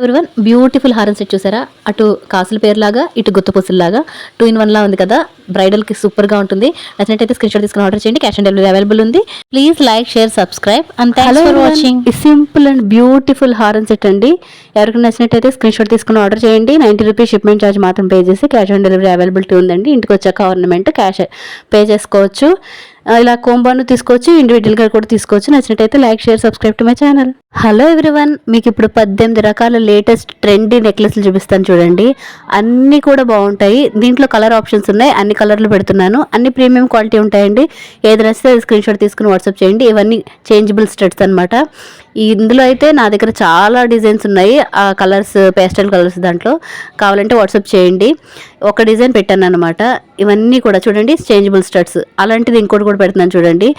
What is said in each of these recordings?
Everyone beautiful హారం set చూసారా? అటు కాసుల పేరులాగా ఇటు గుత్తపూసలాగా 2 in 1 లా ఉంది కదా. బ్రైడల్ కి సూపర్ గా ఉంటుంది. నచ్చినట్టయితే స్క్రీన్ షాట్ తీసుకుని ఆర్డర్ చేయండి. క్యాష్ ఆన్ డెలివరీ అవైలబుల్ ఉంది. Please like share subscribe and thanks for watching. Simple and beautiful హారం సెట్ అండి. ఎవరికి నచ్చినట్టయితే స్క్రీన్ షాట్ తీసుకుని ఆర్డర్ చేయండి. 90 రూపీస్ షిప్మెంట్ ఛార్జ్ మాత్రం పే చేసి క్యాష్ ఆన్ డెలివరీ అవైలబిలిటీ ఉందండి. ఇంటికి వచ్చాక ఆర్నమెంట్ క్యాష్ పే చేసుకోవచ్చు. ఇలా కోంబాను తీసుకోవచ్చు, ఇండివిజువల్గా కూడా తీసుకోవచ్చు. నచ్చినట్టయితే like share subscribe to my channel. Hello everyone, మీకు ఇప్పుడు 18 రకాల లేటెస్ట్ ట్రెండీ నెక్లెస్లు చూపిస్తాను చూడండి. అన్నీ కూడా బాగుంటాయి. దీంట్లో కలర్ ఆప్షన్స్ ఉన్నాయి. అన్ని కలర్లు పెడుతున్నాను. అన్ని ప్రీమియం క్వాలిటీ ఉంటాయండి. ఏది నచ్చితే స్క్రీన్ షాట్ తీసుకుని వాట్సాప్ చేయండి. ఇవన్నీ చేంజబుల్ స్టడ్స్ అనమాట. ఇందులో అయితే నా దగ్గర చాలా డిజైన్స్ ఉన్నాయి. ఆ కలర్స్ పేస్టల్ కలర్స్ దాంట్లో కావాలంటే వాట్సాప్ చేయండి. ఒక డిజైన్ పెట్టాను అనమాట. ఇవన్నీ కూడా చూడండి చేంజబుల్ స్టడ్స్. అలాంటిది ఇంకోటి కూడా పెడుతున్నాను చూడండి.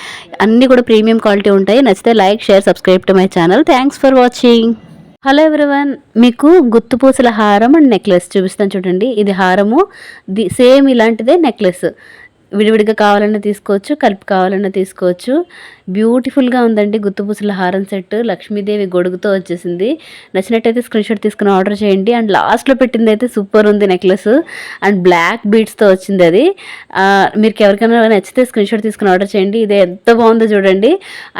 అన్నీ కూడా ప్రీమియం క్వాలిటీ ఉంటాయి. నచ్చితే like share subscribe to my channel. Thanks for watching. Hello everyone, మీకు గుత్తుపూసల హారం అండ్ నెక్లెస్ చూపిస్తాను చూడండి. ఇది హారము, సేమ్ ఇలాంటిదే నెక్లెస్. విడివిడిగా కావాలన్నా తీసుకోవచ్చు, కలిపి కావాలన్నా తీసుకోవచ్చు. బ్యూటిఫుల్గా ఉందండి గుత్తుపూసల హారం సెట్. లక్ష్మీదేవి గొడుగుతో వచ్చేసింది. నచ్చినట్టయితే స్క్రీన్ షాట్ తీసుకుని ఆర్డర్ చేయండి. అండ్ లాస్ట్లో పెట్టింది అయితే సూపర్ ఉంది నెక్లెస్. అండ్ బ్లాక్ బీడ్స్తో వచ్చింది అది. మీకు ఎవరికైనా నచ్చితే స్క్రీన్ షాట్ తీసుకుని ఆర్డర్ చేయండి. ఇది ఎంత బాగుందో చూడండి.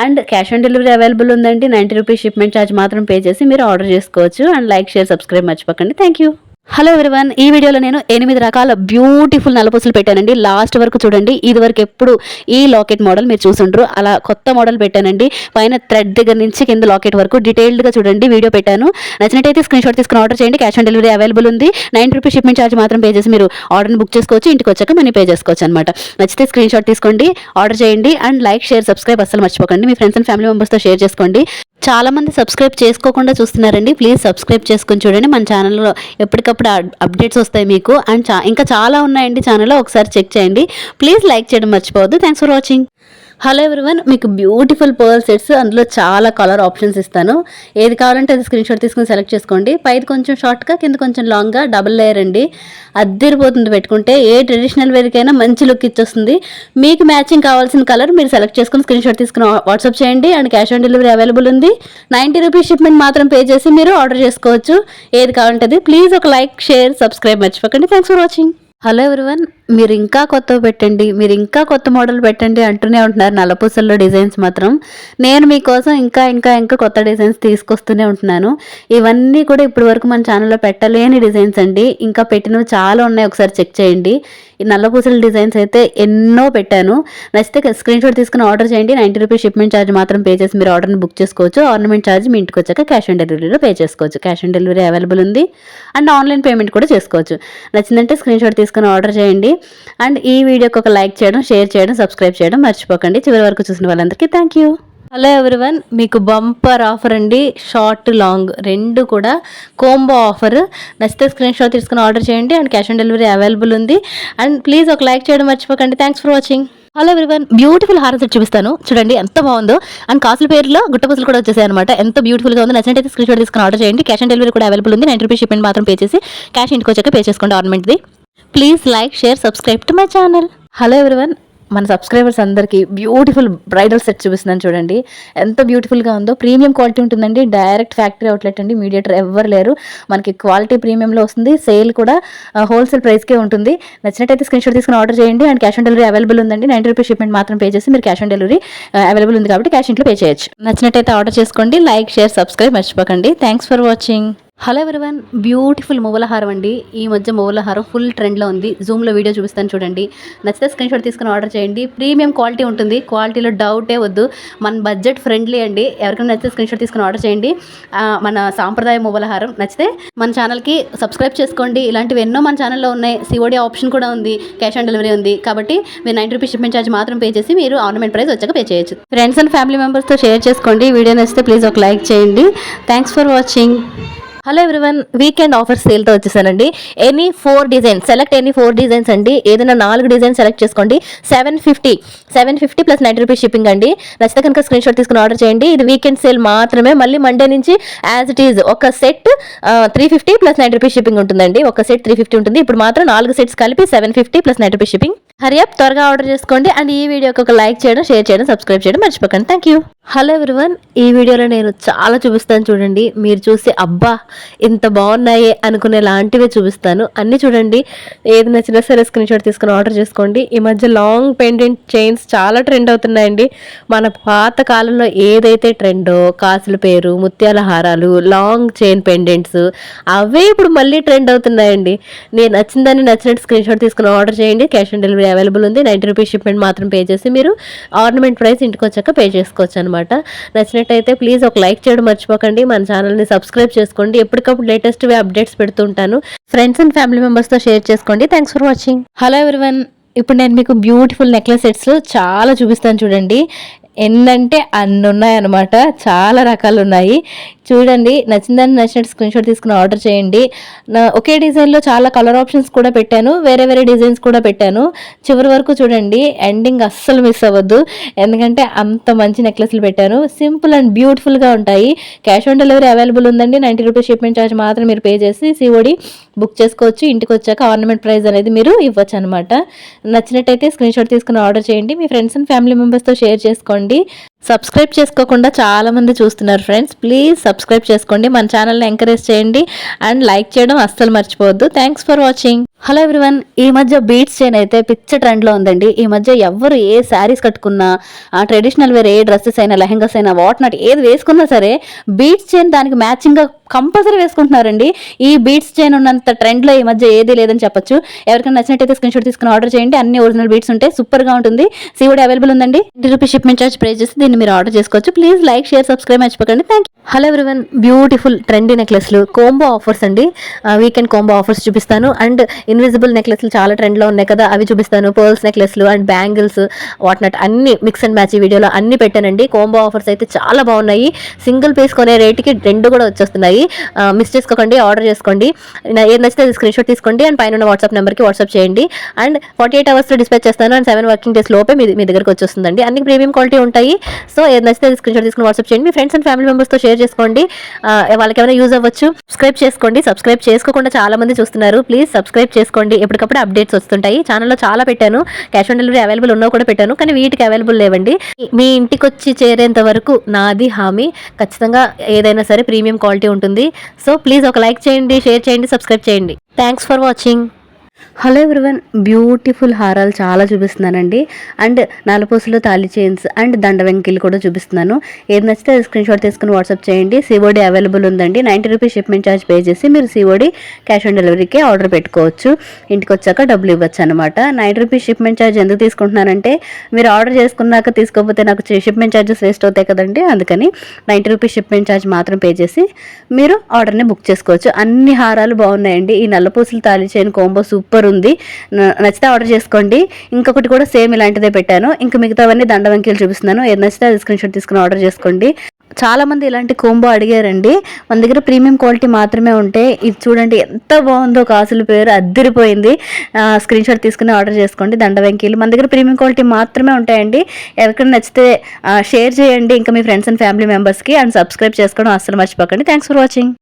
And cash on delivery available ఉందండి. 90 రూపీస్ షిప్మెంట్ ఛార్జ్ మాత్రం పే చేసి మీరు ఆర్డర్ చేసుకోవచ్చు. అండ్ లైక్ షేర్ సబ్స్క్రైబ్ మర్చిపోకండి. Thank you. హలో ఎవ్రీవన్, ఈ వీడియోలో నేను 8 రకాల బ్యూటిఫుల్ నల్లపూసలు పెట్టానండి. లాస్ట్ వరకు చూడండి. ఇది వరకు ఎప్పుడు ఈ లాకెట్ మోడల్ మీరు చూసుంటారు. అలా కొత్త మోడల్ పెట్టానండి. పైన థ్రెడ్ దగ్గర నుంచి కింద లాకెట్ వరకు డీటెయిల్డ్గా చూడండి. వీడియో పెట్టాను. నచ్చినట్టయితే స్క్రీన్ షాట్ తీసుకుని ఆర్డర్ చేయండి. క్యాష్ ఆన్ డెలివరీ అవైలబుల్ ఉంది. 90 రూపీస్ షిప్మెంట్ ఛార్జ్ మాత్రం పే చేసి మీరు ఆర్డర్ని బుక్ చేసుకోవచ్చు. ఇంటికి వచ్చాక మనీ పే చేసుకోవచ్చు అనమాట. నచ్చితే స్క్రీన్ షాట్ తీసుకోండి, ఆర్డర్ చేయండి. అండ్ లైక్ షేర్ సబ్స్క్రైబ్ అస్సలు మర్చిపోకండి. మీ ఫ్రెండ్స్ అండ్ ఫ్యామిలీ మెంబర్స్తో షేర్ చేసుకోండి. చాలా మంది సబ్స్క్రైబ్ చేసుకోకుండా చూస్తున్నారండి. ప్లీజ్ సబ్స్క్రైబ్ చేసుకొని చూడండి. మన ఛానల్లో ఎప్పటికప్పుడు అప్డేట్స్ వస్తాయి మీకు. అండ్ ఇంకా చాలా ఉన్నాయండి ఛానల్లో, ఒకసారి చెక్ చేయండి. ప్లీజ్ లైక్ చేయడం మర్చిపోవద్దు. Thanks for watching. Hello everyone, మీకు బ్యూటిఫుల్ పర్ల్ సెట్స్, అందులో చాలా కలర్ ఆప్షన్స్ ఇస్తాను. ఏది కావాలంటే అది స్క్రీన్ షాట్ తీసుకుని సెలెక్ట్ చేసుకోండి. పైది కొంచెం షార్ట్గా, కింద కొంచెం లాంగ్గా, డబుల్ లేయర్ అండి. అద్దరిపోతుంది పెట్టుకుంటే. ఏ ట్రెడిషనల్ వేర్కైనా మంచి లుక్ ఇచ్చేస్తుంది. మీకు మ్యాచింగ్ కావాల్సిన కలర్ మీరు సెలెక్ట్ చేసుకుని స్క్రీన్ షాట్ తీసుకుని వాట్సాప్ చేయండి. And cash on delivery available ఉంది. 90 రూపీస్ షిప్మెంట్ మాత్రం పే చేసి మీరు ఆర్డర్ చేసుకోవచ్చు. ఏది కావాలంటే అది. ప్లీజ్ ఒక లైక్ షేర్ సబ్స్క్రైబ్ మర్చిపోకండి. Thanks for watching. Hello everyone, మీరు ఇంకా కొత్తవి పెట్టండి, మీరు ఇంకా కొత్త మోడల్ పెట్టండి అంటూనే ఉంటున్నారు నల్లపూసల్లో డిజైన్స్ మాత్రం. నేను మీకోసం ఇంకా ఇంకా ఇంకా కొత్త డిజైన్స్ తీసుకొస్తూనే ఉంటున్నాను. ఇవన్నీ కూడా ఇప్పటి వరకు మన ఛానల్లో పెట్టలేని డిజైన్స్ అండి. ఇంకా పెట్టినవి చాలా ఉన్నాయి, ఒకసారి చెక్ చేయండి. ఈ నల్లపూసల డిజైన్స్ అయితే ఎన్నో పెట్టాను. నచ్చితే స్క్రీన్ షాట్ తీసుకుని ఆర్డర్ చేయండి. 90 రూపీస్ షిప్మెంట్ ఛార్జ్ మాత్రం పే చేసి మీరు ఆర్డర్ని బుక్ చేసుకోవచ్చు. ఆర్నమెంట్ ఛార్జ్ మీ ఇంటికి వచ్చాక క్యాష్ ఆన్ డెలివరీలో పే చేసుకోవచ్చు. క్యాష్ ఆన్ డెలివరీ అవైలబుల్ ఉంది. అండ్ ఆన్లైన్ పేమెంట్ కూడా చేసుకోవచ్చు. నచ్చిందంటే స్క్రీన్ షాట్ తీసుకుని ఆర్డర్ చేయండి. అండ్ ఈ వీడియోకి ఒక లైక్ చేయడం, షేర్ చేయడం, సబ్స్క్రైబ్ చేయడం మర్చిపోకండి. చివరి వరకు చూసిన వాళ్ళందరికీ థ్యాంక్ యూ. హలో ఎవ్రీవన్, మీకు బంపర్ ఆఫర్ అండి. షార్ట్ లాంగ్ రెండు కూడా కోంబో ఆఫర్. నచ్చితే స్క్రీన్ షాట్ తీసుకుని ఆర్డర్ చేయండి. And cash on delivery available ఉంది. అండ్ ప్లీజ్ ఒక లైక్ చేయడం మర్చిపోకండి. Thanks for watching. Hello everyone, beautiful హారం సెట్ చూపిస్తాను చూడండి. ఎంత బాగుందో. అండ్ కాసుల పేరులో గుట్టపూసలు కూడా వచ్చేసాయి అనమాట. ఎంత బ్యూటిఫుల్గా ఉందో. నచ్చినట్టయితే స్క్రీన్ షాట్ తీసుకుని ఆర్డర్ చేయండి. క్యాష్ ఆన్ డెలివరీ కూడా అవైలబుల్ ఉంది. 90 రూపీస్ షిప్మెంట్ మాత్రం పే చేసి క్యాష్ ఇంటికి వచ్చాక పే చేసుకోండి ఆర్నమెంట్ది. Please like share subscribe to my channel. Hello everyone, మన సబ్స్క్రైబర్స్ అందరికీ బ్యూటిఫుల్ బ్రైడల్ సెట్ చూపిస్తున్నాను చూడండి. ఎంత బ్యూటిఫుల్గా ఉందో. ప్రీమియం క్వాలిటీ ఉంటుందండి. డైరెక్ట్ ఫ్యాక్టరీ అవుట్లెట్ అండి. మీడియేటర్ ఎవ్వరు లేరు. మనకి క్వాలిటీ ప్రీమియంలో వస్తుంది. సేల్ కూడా హోల్సేల్ ప్రైస్కే ఉంటుంది. నచ్చినట్టయితే స్క్రీన్ షాట్ తీసుకుని ఆర్డర్ చేయండి. And cash on delivery available ఉందండి. 90 రూపీస్ షిప్మెంట్ మాత్రం పే చేసి మీరు క్యాష్ ఆన్ డెలివరీ అవైలబుల్ ఉంది కాబట్టి క్యాష్ ఇంట్లో పే చేయొచ్చు. నచ్చినట్టయితే ఆర్డర్ చేసుకోండి. లైక్ షేర్ సబ్స్క్రైబ్ మర్చిపోకండి. Thanks for watching. Hello everyone, beautiful మువ్వల హారం అండి. ఈ మధ్య మువ్వల హారం ఫుల్ ట్రెండ్లో ఉంది. జూమ్లో వీడియో చూపిస్తాను చూడండి. నచ్చితే స్క్రీన్ షాట్ తీసుకుని ఆర్డర్ చేయండి. ప్రీమియం క్వాలిటీ ఉంటుంది. క్వాలిటీలో డౌటే వద్దు. మన బడ్జెట్ ఫ్రెండ్లీ అండి. ఎవరికైనా నచ్చితే స్క్రీన్ షాట్ తీసుకుని ఆర్డర్ చేయండి. మన సాంప్రదాయ మువ్వల హారం నచ్చితే మన ఛానల్కి సబ్స్క్రైబ్ చేసుకోండి. ఇలాంటివి ఎన్నో మన ఛానల్లో ఉన్నాయి. సిఓడి ఆప్షన్ కూడా ఉంది. క్యాష్ ఆన్ డెలివరీ ఉంది. కాబట్టి మీరు 90 రూపీస్ షిప్మెంట్ ఛార్జ్ మాత్రం పే చేసి మీరు ఆర్నమెంట్ ప్రైస్ వచ్చాక పే చేయొచ్చు. ఫ్రెండ్స్ అండ్ ఫ్యామిలీ మెంబర్స్తో షేర్ చేసుకోండి. వీడియో నచ్చితే ప్లీజ్ ఒక లైక్ చేయండి. Thanks for watching. Hello everyone, weekend offer సేల్తో వచ్చేసానండి. Any 4 designs select, any 4 designs అండి. ఏదైనా 4 డిజైన్స్ సెలెక్ట్ చేసుకోండి. 750 ప్లస్ 90 రూపీస్ షిప్పింగ్ అండి. నచ్చితే కనుక స్క్రీన్ షాట్ తీసుకుని ఆర్డర్ చేయండి. ఇది వీకెండ్ సేల్ మాత్రమే. మళ్ళీ మండే నుంచి యాజ్ ఇట్ ఈజ్ ఒక సెట్ 350 ప్లస్ 90 రూపీస్ షిప్పింగ్ ఉంటుందండి. ఒక సెట్ 350 ఉంటుంది. ఇప్పుడు మాత్రం 4 సెట్స్ కలిపి 750 ప్లస్ 90 రూపీస్ షిప్పింగ్. హరియప్ త్వరగా ఆర్డర్ చేసుకోండి. అండ్ ఈ వీడియోకి ఒక లైక్ చేయడం, షేర్ చేయడం, సబ్స్క్రైబ్ చేయడం మర్చిపోకండి. Thank you. హలో ఎవ్రీవన్, ఈ వీడియోలో నేను చాలా చూపిస్తాను చూడండి. మీరు చూసి అబ్బా ఇంత బాగున్నాయి అనుకునే లాంటివే చూపిస్తాను. అన్నీ చూడండి, ఏది నచ్చినా సరే స్క్రీన్ షాట్ తీసుకుని ఆర్డర్ చేసుకోండి. ఈ మధ్య లాంగ్ పెండెంట్ చైన్స్ చాలా ట్రెండ్ అవుతున్నాయండి. మన పాత కాలంలో ఏదైతే ట్రెండో కాసుల పేరు, ముత్యాల హారాలు, లాంగ్ చైన్ పెండెంట్స్ అవే ఇప్పుడు మళ్ళీ ట్రెండ్ అవుతున్నాయండి. నేను నచ్చిందని నచ్చినట్టు స్క్రీన్ షాట్ తీసుకుని ఆర్డర్ చేయండి. క్యాష్ ఆన్ డెలివరీ అవైలబుల్ ఉంది. 90 రూపీస్ షిప్మెంట్ మాత్రం పే చేసి మీరు ఆర్నమెంట్ ప్రైస్ ఇంటికి వచ్చాక పే చేసుకోవచ్చు అనమాట. నచ్చినట్టయితే ప్లీజ్ ఒక లైక్ చేయడం మర్చిపోకండి. మన ఛానల్ని సబ్స్క్రైబ్ చేసుకోండి. ఎప్పటికప్పుడు లేటెస్ట్ అప్డేట్స్ పెడుతుంటాను. ఫ్రెండ్స్ అండ్ ఫ్యామిలీ మెంబర్స్తో షేర్ చేసుకోండి. Thanks for watching. Hello everyone, ఇప్పుడు నేను మీకు బ్యూటిఫుల్ నెక్లెస్ సెట్స్ చాలా చూపిస్తాను చూడండి. ఎన్నంటే అన్ని ఉన్నాయన్నమాట, చాలా రకాలు ఉన్నాయి. చూడండి, నచ్చినట్టు స్క్రీన్ షాట్ తీసుకుని ఆర్డర్ చేయండి. ఒకే డిజైన్లో చాలా కలర్ ఆప్షన్స్ కూడా పెట్టాను, వేరే వేరే డిజైన్స్ కూడా పెట్టాను. చివరి వరకు చూడండి, ఎండింగ్ అస్సలు మిస్ అవ్వద్దు, ఎందుకంటే అంత మంచి నెక్లెస్లు పెట్టాను. సింపుల్ అండ్ బ్యూటిఫుల్గా ఉంటాయి. క్యాష్ ఆన్ డెలివరీ అవైలబుల్ ఉందండి. 90 రూపీస్ షిప్మెంట్ ఛార్జ్ మాత్రం మీరు పే చేసి సిఓడి బుక్ చేసుకోవచ్చు. ఇంటికి వచ్చాక ఆర్నమెంట్ ప్రైస్ అనేది మీరు ఇవ్వచ్చు అనమాట. నచ్చినట్టయితే స్క్రీన్ షాట్ తీసుకుని ఆర్డర్ చేయండి. మీ ఫ్రెండ్స్ అండ్ ఫ్యామిలీ మెంబర్స్తో షేర్ చేసుకోండి. సబ్స్క్రైబ్ చేసుకోకుండా చాలామంది చూస్తున్నారు ఫ్రెండ్స్, ప్లీజ్ సబ్స్క్రైబ్ చేసుకోండి. మన ఛానల్ని ఎంకరేజ్ చేయండి అండ్ లైక్ చేయడం అస్సలు మర్చిపోవద్దు. Thanks for watching. Hello everyone, ఈ మధ్య బీట్స్ చైన్ అయితే పిచ్చ ట్రెండ్లో ఉందండి. ఈ మధ్య ఎవరు ఏ శారీస్ కట్టుకున్నా, ట్రెడిషనల్ వేర్ ఏ డ్రెస్సెస్ అయినా, లెహంగాస్ అయినా, వాట్ నాట్ ఏది వేసుకున్నా సరే బీట్స్ చైన్ దానికి మ్యాచింగ్గా కంపల్సరీ వేసుకుంటున్నారండి. ఈ బీట్స్ చైన్ ఉన్నంత ట్రెండ్లో ఈ మధ్య ఏది లేదని చెప్పొచ్చు. ఎవరికైనా నచ్చినట్టయితే స్క్రీన్ షాట్ తీసుకుని ఆర్డర్ చేయండి. అన్ని ఒరిజినల్ బీట్స్ ఉంటాయి, సూపర్గా ఉంటుంది. సిఓడి అవైలబుల్ ఉందండి. 90 రూపీస్ షిప్మెంట్ ఛార్జ్ పే చేసి దీన్ని మీరు ఆర్డర్ చేసుకోవచ్చు. ప్లీజ్ లైక్, షేర్, సబ్స్క్రైబ్ మర్చిపోకండి. Thank you. Hello everyone, beautiful trendy నెక్లెస్లు కోంబో ఆఫర్స్ అండి. వీకెండ్ కోంబో ఆఫర్స్ చూపిస్తాను. అండ్ ఇన్విజిబుల్ నెక్లెస్లు చాలా ట్రెండ్లో ఉన్నాయి కదా, అవి చూపిస్తాను. పర్ల్స్ నెక్లెస్లు అండ్ బ్యాంగిల్స్ వాట్ నాట్ అన్ని మిక్స్ అండ్ మ్యాచ్ ఈ వీడియోలో అన్ని పెట్టానండి. కోంబో ఆఫర్స్ అయితే చాలా బాగున్నాయి. సింగిల్ పీస్ కొనే రేటుకి 2 కూడా వచ్చేస్తున్నాయి. మిస్ చేసుకోకండి, ఆర్డర్ చేసుకోండి. ఏది నచ్చితే స్క్రీన్ షాట్ తీసుకోండి అండ్ పైన ఉన్న వాట్సాప్ నెంబర్కి వాట్సాప్ చేయండి. అండ్ 48 అవర్స్లో డిస్పాచ్ చేస్తాను అండ్ 7 వర్కింగ్ డేస్ లోపే మీ దగ్గరకు వచ్చేస్తుందండి. అన్ని ప్రీమియం క్వాలిటీ ఉంటాయి. సో ఏది నచ్చితే స్క్రీన్ షాట్ తీసుకుని వాట్సాప్ చేయండి. మీ ఫ్రెండ్స్ అండ్ ఫ్యామిలీ మెంబర్స్తో షేర్ చేసుకోండి. వాళ్ళకి ఏమైనా యూజ్ అవ్వచ్చు. సబ్స్క్రైబ్ చేసుకోండి. సబ్స్క్రైబ్ చేసుకోకుండా చాలా మంది చూస్తున్నారు, ప్లీజ్ సబ్స్క్రైబ్ చేసుకోండి. ఎప్పటికప్పుడు అప్డేట్స్ వస్తుంటాయి. ఛానల్లో చాలా పెట్టాను, క్యాష్ ఆన్ డెలివరీ అవైలబుల్ ఉన్నవి కూడా పెట్టాను, కానీ వీటికి అవైలబుల్ లేవండి. మీ ఇంటికి వచ్చి చేరేంత వరకు నాది హామీ, ఖచ్చితంగా ఏదైనా సరే ప్రీమియం క్వాలిటీ ఉంటుంది. సో ప్లీజ్ ఒక లైక్ చేయండి, షేర్ చేయండి, సబ్స్క్రైబ్ చేయండి. Thanks for watching. Hello everyone, beautiful హారాలు చాలా చూపిస్తున్నానండి. అండ్ నలపూసలు, తాళి చైన్స్ అండ్ దండ వెంకిలు కూడా చూపిస్తున్నాను. ఏది నచ్చితే అది స్క్రీన్ షాట్ తీసుకుని వాట్సాప్ చేయండి. సిఓడి అవైలబుల్ ఉందండి. 90 రూపీస్ షిప్మెంట్ ఛార్జ్ పే చేసి మీరు సిఓడి క్యాష్ ఆన్ డెలివరీకి ఆర్డర్ పెట్టుకోవచ్చు. ఇంటికి వచ్చాక డబ్బులు ఇవ్వచ్చు అనమాట. 90 రూపీస్ షిప్మెంట్ ఛార్జ్ ఎందుకు తీసుకుంటున్నానంటే, మీరు ఆర్డర్ చేసుకున్నాక తీసుకోకపోతే నాకు షిప్మెంట్ ఛార్జెస్ వేస్ట్ అవుతాయి కదండి, అందుకని 90 రూపీస్ షిప్మెంట్ ఛార్జ్ మాత్రం పే చేసి మీరు ఆర్డర్ని బుక్ చేసుకోవచ్చు. అన్ని హారాలు బాగున్నాయండి. ఈ నల్లపూసలు, తాళి చైన్ కోంబో సూపర్ ఉంది. నచ్చితే ఆర్డర్ చేసుకోండి. ఇంకొకటి కూడా సేమ్ ఇలాంటిదే పెట్టాను. ఇంకా మిగతావన్నీ దండ వెంకీలు చూపిస్తున్నాను. ఏది నచ్చితే అది స్క్రీన్ షాట్ తీసుకుని ఆర్డర్ చేసుకోండి. చాలా మంది ఇలాంటి కోంబో అడిగారండి. మన దగ్గర ప్రీమియం క్వాలిటీ మాత్రమే ఉంటే, ఇది చూడండి ఎంత బాగుందో, కాసుల పేరు అద్దరిపోయింది. స్క్రీన్ షాట్ తీసుకుని ఆర్డర్ చేసుకోండి. దండ వెంకీలు మన దగ్గర ప్రీమియం క్వాలిటీ మాత్రమే ఉంటాయండి. ఎవరికైనా నచ్చితే షేర్ చేయండి ఇంకా మీ ఫ్రెండ్స్ అండ్ ఫ్యామిలీ మెంబర్స్కి. అండ్ సబ్స్క్రైబ్ చేసుకోవడం అస్సలు మర్చిపోకండి. Thanks for watching.